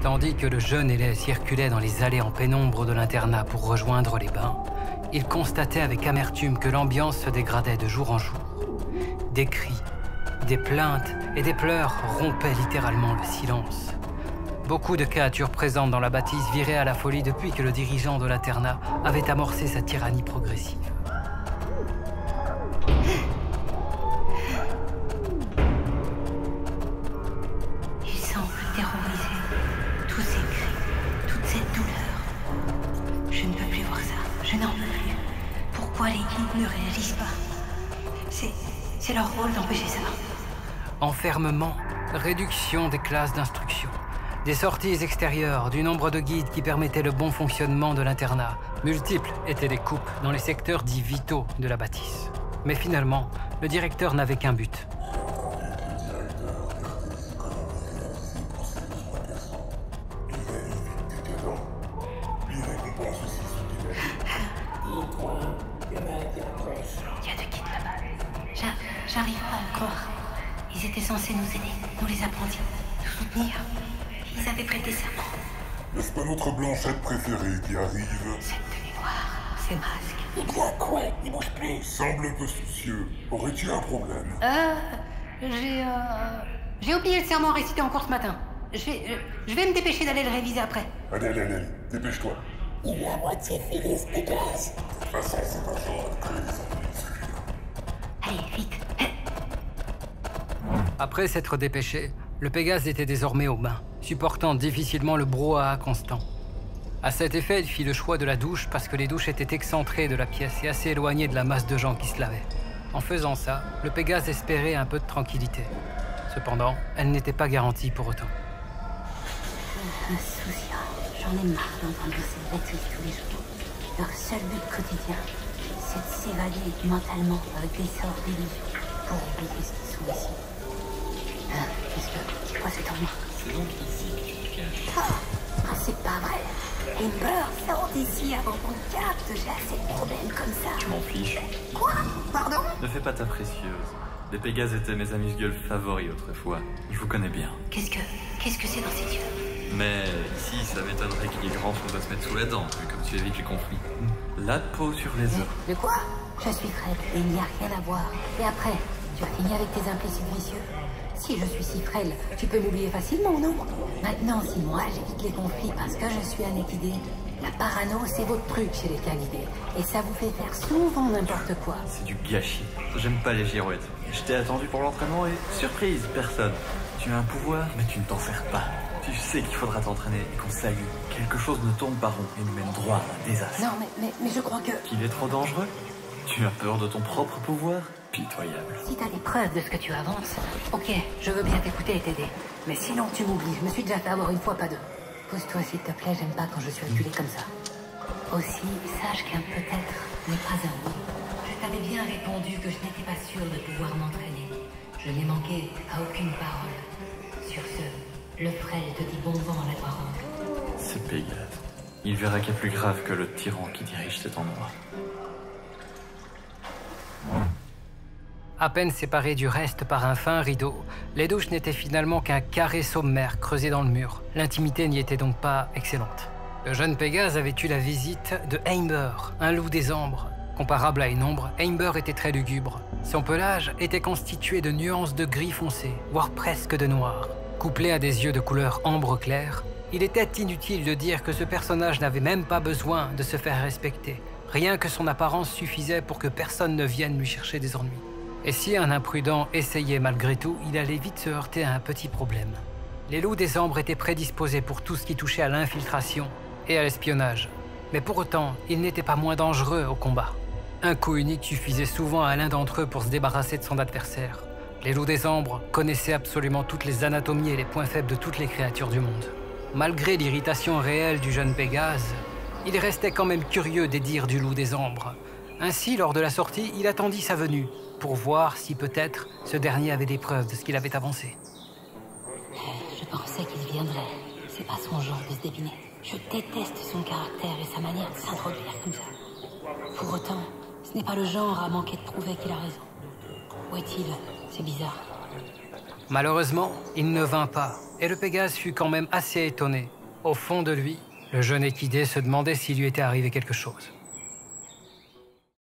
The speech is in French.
Tandis que le jeune élève circulait dans les allées en pénombre de l'internat pour rejoindre les bains, il constatait avec amertume que l'ambiance se dégradait de jour en jour. Des cris, des plaintes et des pleurs rompaient littéralement le silence. Beaucoup de créatures présentes dans la bâtisse viraient à la folie depuis que le dirigeant de l'internat avait amorcé sa tyrannie progressive. Il semble terrorisé. Tous ces cris, toute cette douleur. Je ne peux plus voir ça. Je n'en peux plus. Pourquoi les guides ne réagissent pas? C'est leur rôle d'empêcher ça. Enfermement, réduction des classes d'instruction, des sorties extérieures, du nombre de guides qui permettaient le bon fonctionnement de l'internat. Multiples étaient les coupes dans les secteurs dits vitaux de la bâtisse. Mais finalement, le directeur n'avait qu'un but. Il y a deux guides là-bas. J'arrive pas à croire. Ils étaient censés nous aider, nous les apprentis, nous soutenir. Ils avaient prêté serment. N'est-ce pas notre Blanchette préférée qui arrive? Cette tenue noire, ces masques. Il doit quoi? Il bouge plus. Il semble un peu soucieux. Aurais-tu un problème? J'ai oublié le serment récité en cours ce matin. Je vais me dépêcher d'aller le réviser après. Allez, dépêche-toi. Il est à moitié fini ce Pégase. De toute façon, c'est pas genre de créer des ennuis, celui-là. Allez, vite. Après s'être dépêché, le Pégase était désormais aux mains, supportant difficilement le brouhaha constant. À cet effet, il fit le choix de la douche parce que les douches étaient excentrées de la pièce et assez éloignées de la masse de gens qui se lavaient. En faisant ça, le Pégase espérait un peu de tranquillité. Cependant, elle n'était pas garantie pour autant. Insouciant. J'en ai marre d'entendre ces bêtises tous les jours. Leur seul but quotidien, c'est de s'évader mentalement avec des sorts d'illusions pour oublier ce qu'ils sont ici. C'est quoi cet endroit? C'est donc ici que tu te caches. Ah, c'est pas vrai. Amber, sors d'ici avant qu'on te capte. J'ai assez de problèmes comme ça. Je m'en fiche. Quoi? Pardon? Ne fais pas ta précieuse. Les Pégases étaient mes amuse-gueules favoris autrefois. Je vous connais bien. Qu'est-ce que c'est dans ces yeux? Mais ici, ça m'étonnerait qu'il y ait grand chose à se mettre sous la dent, vu comme tu évites les conflits. La peau sur les os. De quoi? Je suis Fred et il n'y a rien à voir. Et après, tu as fini avec tes implicites vicieux? Si je suis si frêle, tu peux m'oublier facilement, non? Maintenant, si moi j'évite les conflits parce que je suis un équidé, la parano c'est votre truc chez les canidés. Et ça vous fait faire souvent n'importe quoi. C'est du gâchis. J'aime pas les girouettes. Je t'ai attendu pour l'entraînement et surprise, personne. Tu as un pouvoir, mais tu ne t'en sers pas. Tu sais qu'il faudra t'entraîner et qu'on salue. Quelque chose ne tourne pas rond et nous mène droit à un désastre. Non, mais je crois que... Qu'il est trop dangereux? Tu as peur de ton propre pouvoir? Pitoyable. Si t'as des preuves de ce que tu avances, ok, je veux bien t'écouter et t'aider. Mais sinon, tu m'oublies. Je me suis déjà fait avoir une fois, pas deux. Pousse-toi, s'il te plaît, j'aime pas quand je suis acculé comme ça. Aussi, sache qu'un peut-être n'est pas un oui. Je t'avais bien répondu que je n'étais pas sûr de pouvoir m'entraîner. Je n'ai manqué à aucune parole. Sur ce, le frêle te dit bon vent à la parole. C'est Pégase. Il verra qu'il y a plus grave que le tyran qui dirige cet endroit. À peine séparées du reste par un fin rideau, les douches n'étaient finalement qu'un carré sommaire creusé dans le mur. L'intimité n'y était donc pas excellente. Le jeune Pégase avait eu la visite de Amber, un loup des ambres. Comparable à une ombre, Amber était très lugubre. Son pelage était constitué de nuances de gris foncé, voire presque de noir. Couplé à des yeux de couleur ambre clair, il était inutile de dire que ce personnage n'avait même pas besoin de se faire respecter. Rien que son apparence suffisait pour que personne ne vienne lui chercher des ennuis. Et si un imprudent essayait malgré tout, il allait vite se heurter à un petit problème. Les loups des ambres étaient prédisposés pour tout ce qui touchait à l'infiltration et à l'espionnage. Mais pour autant, ils n'étaient pas moins dangereux au combat. Un coup unique suffisait souvent à l'un d'entre eux pour se débarrasser de son adversaire. Les loups des ambres connaissaient absolument toutes les anatomies et les points faibles de toutes les créatures du monde. Malgré l'irritation réelle du jeune Pégase, il restait quand même curieux des dires du loup des ambres. Ainsi, lors de la sortie, il attendit sa venue, pour voir si peut-être ce dernier avait des preuves de ce qu'il avait avancé. Je pensais qu'il viendrait. C'est pas son genre de se débiner. Je déteste son caractère et sa manière de s'introduire comme ça. Pour autant, ce n'est pas le genre à manquer de prouver qu'il a raison. Où est-il? C'est bizarre. Malheureusement, il ne vint pas, et le Pégase fut quand même assez étonné Au fond de lui, le jeune équidé se demandait s'il lui était arrivé quelque chose.